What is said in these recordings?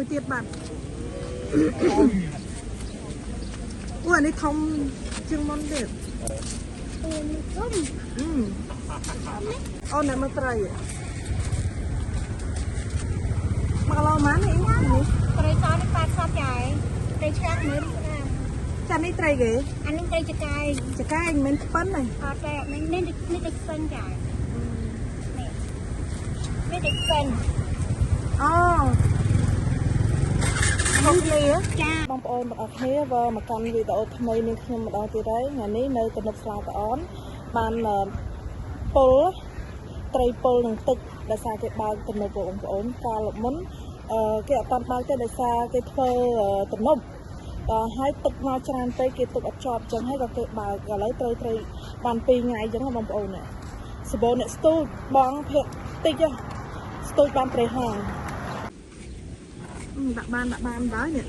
មួយទៀតបាទអូអានេះធំជាងមុនទៀតអូនេះធំអូអ្នកមកត្រីមកឡោម៉ានេះត្រីតនេះ80ចាយត្រីឆ្លាក់មើលចានេះត្រីគេអានេះត្រីចកាយចកាយមិនប៉ិនទេអត់ទេនេះត្រីស្ពិនចាយនេះត្រីស្ពិនអូបងគ្នាចាបងប្អូនបងប្អូនគ្នាvừaមកកាន់វីដេអូថ្មីនេះខ្ញុំម្ដងទៀតហើយថ្ងៃនេះនៅទំនប់ស្លាតអនបានពុលត្រីពុលនឹងទឹកដោយសារគេបើកទំនប់បងប្អូនកាលមុនគេអត់បានបើកទេដោយសារគេធ្វើទំនប់ហើយទឹកមកច្រើនពេកគេទុកអត់ជាប់អញ្ចឹងហើយក៏គេបើកឥឡូវត្រូវបាន2ថ្ងៃអញ្ចឹងបងប្អូនណាសបោអ្នកស្ទូចបងភាកតិចស្ទូចបានត្រីហងដាក់បានដែរនេះ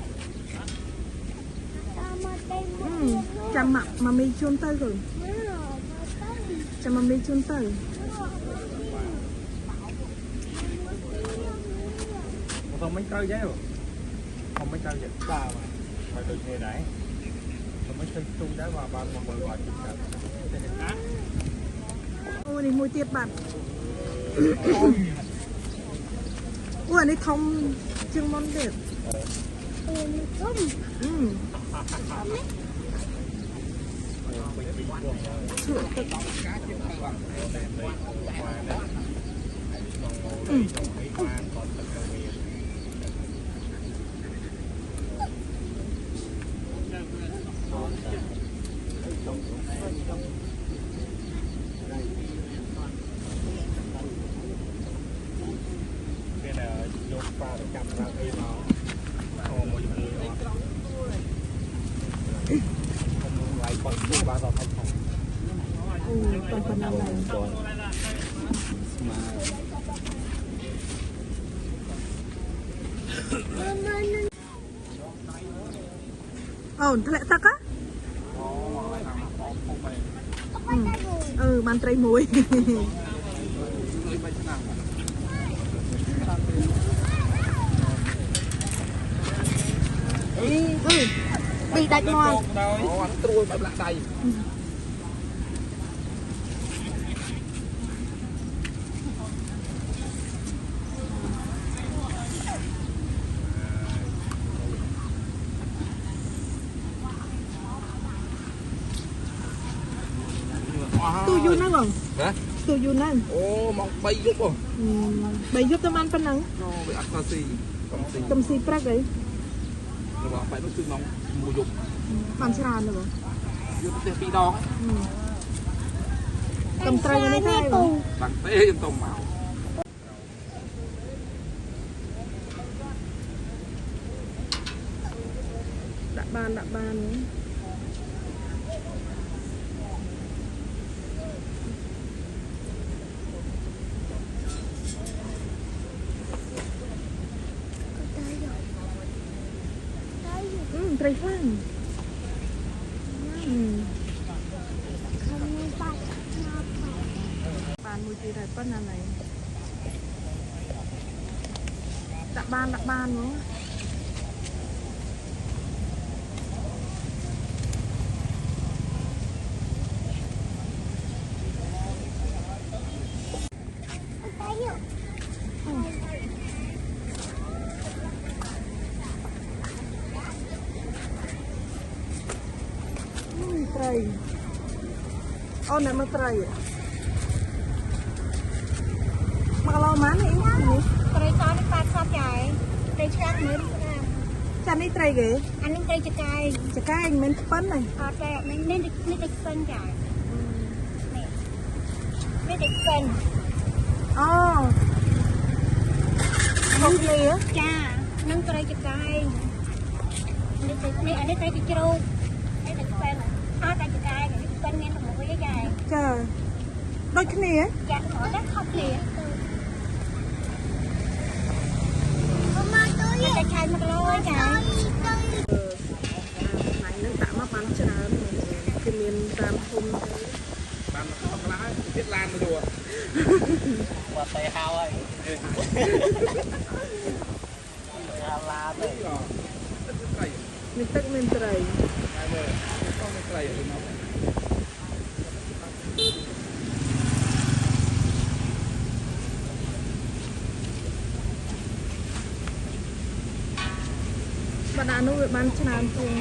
ចាំមកមីជូនទៅគូចាំមកមីជូនទៅkhông mấy cây chứ không mấy cây vậy ba mà phải được nghe đấy không mấy cây chung đá vào ba một bờ gọi ôi này mùi tiệt bạn ui anh ấy thông chương món đẹp cái này vô pha để cầm ra khi mà còn một người không lại còn two ba tàu không còn phần nào này thật lẽ tắc á bàn trái muối bị đạch ngon ăn trôi bẹp lại đầy tu du năng không? hả? Tu du năng. Ô mong bay giúp không? Bay giúp tao ăn phân nắng. Nó bị ăn canxi. Cầm xì prắc đấy. Rồi bảo phải nó cứ mong mua dục. Ăn sàn được không? Dục thì bị đo. Cầm trai như thế không? Bằng tê trong tôm màu. Đã ban nữa.ត្រីខ្លាំងបានមួយទៀតហើយប៉ុណ្ណាណៃដាក់បានមកត្រីអូអ្នកមកត្រីមកឡោម៉ានេះត្រីតនេះ80ចាយត្រីឆ្លាក់មើលចានេះត្រីគេអានេះត្រីចកាយមិនប៉ិនទេអត់ទេនេះត្រីស្ពិនចាយនេះត្រីស្ពិនអូបងគ្នាចានឹងត្រីចកាយនេះអានេះត្រីជ្រូកនេះត្រីស្ពិនអត់តែចកាយនេះស្ពិនមានតែមួយទេចាយចាដូចគ្នាចាអត់តែខុសគ្នាតែឆៃ1គីឡូចាថ្ងៃនេះដាក់មកបានច្រើនគឺមានតាមភូមិបានមកខ្លះទៀតឡានមកយូរបាត់តែហៅហើយឡាន មានទឹកមានត្រី បាត់អានោះវាបានច្រើនជាង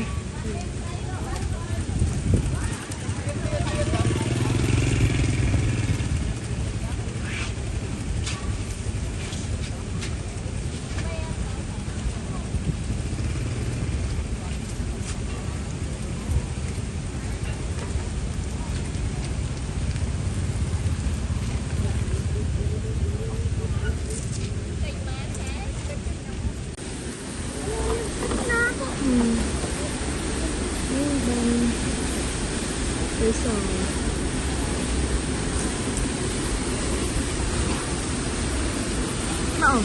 ទៅសងមក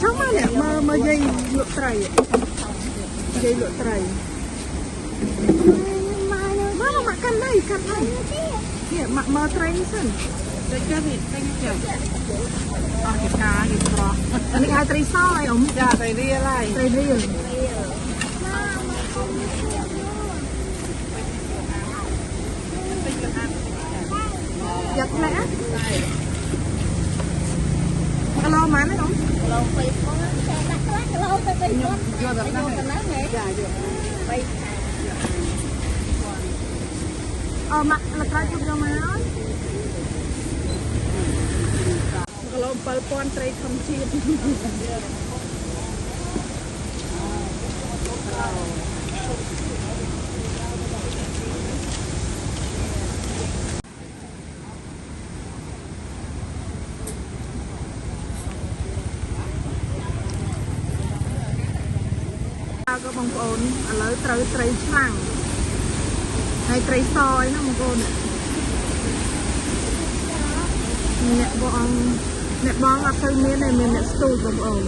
ចាំមកអ្នកមើលយាយលក់ត្រីយាយលក់ត្រីមកកាន់đâyនេះមកមើលត្រីនេះសិនទៅចេះនេះទៅចេះអស់កិការនេះប្រោះនេះហៅត្រីសអីអ៊ំចាត្រីរៀលហើយត្រីរៀលgiật lẽ alo mà nó không alo phải có xe đặt lát alo phải phải có chưa được nó này dạ phải mặt là trái chụp cho má alo bờ pon trai không chịuก็บางคนอะไรไตรไตรฉลังให้ไตรซอยนะบางคนเนี่ยบองเนี่ยบองเอาไปเมียเนี่ยเมียเนี่ยสตูดบางคน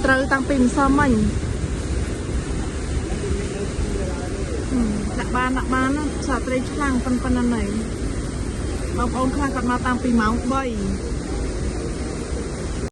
ไตรตั้งปิ่มซ้อมมันดักบานนะสาวไตรฉลังปันนั่นไหนบางคนข้างกันมาตามปีเมาบ่อย